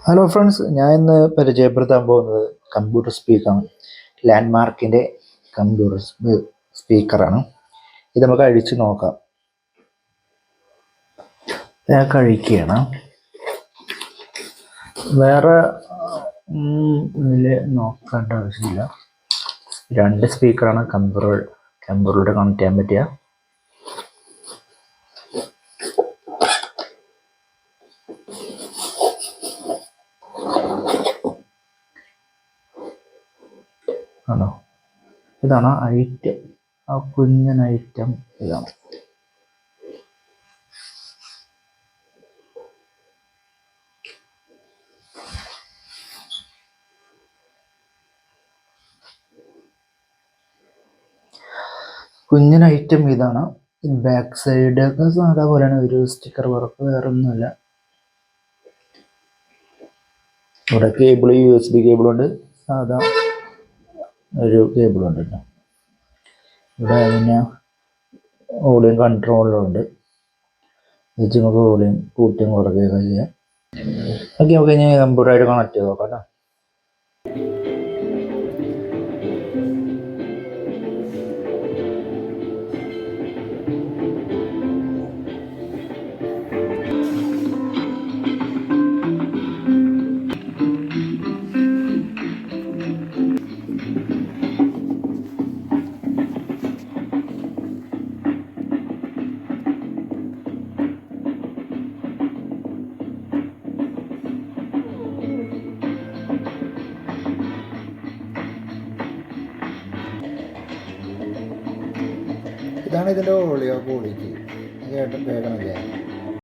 Hello friends, ഞാൻ ഇന്ന് പരിചയപ്പെടുത്താൻ പോകുന്നത് കമ്പ്യൂട്ടർ സ്പീക്കറാണ്. ലാൻഡ്മാർക്കിൻ്റെ കമ്പ്യൂട്ടർ സ്പീക്കറാണ്. ഇത് നമുക്ക് അഴിച്ച് നോക്കാം. ഞാൻ കഴിക്കുകയാണ്. വേറെ ഇതിൽ നോക്കേണ്ട ആവശ്യമില്ല. 2 സ്പീക്കറാണ് കമ്പ്യൂട്ടറിലൂടെ കണക്ട് ചെയ്യാൻ പറ്റിയ. ആണോ, ഇതാണ് ഐറ്റം. ആ കുഞ്ഞൻ ഐറ്റം ഇതാണ്. കുഞ്ഞൻ ഐറ്റം ഇതാണ്. ബാക്ക് സൈഡൊക്കെ സാധാ പോലെയാണ്. ഒരു സ്റ്റിക്കർ വർക്ക്, വേറെ ഒന്നുമില്ല. ഇവിടെ കേബിൾ, USB കേബിളുണ്ട്, സാധാ ഒരു കേബിളുണ്ട് കേട്ടോ. ഇവിടെ പിന്നെ വോളിയം കൺട്രോളുണ്ട്. വെച്ച് നമുക്ക് വോളിയം കൂട്ടിയും കുറയ്ക്കുകയൊക്കെ ചെയ്യാം. ഓക്കെ, നമുക്ക് ഇനി കമ്പ്യൂട്ടറായിട്ട് കണക്ട് ചെയ്ത് നോക്കാം കേട്ടോ. ഇതാണ് ഇതിൻ്റെ ഓഡിയോ ക്വാളിറ്റി. കേൾക്കണില്ലേ?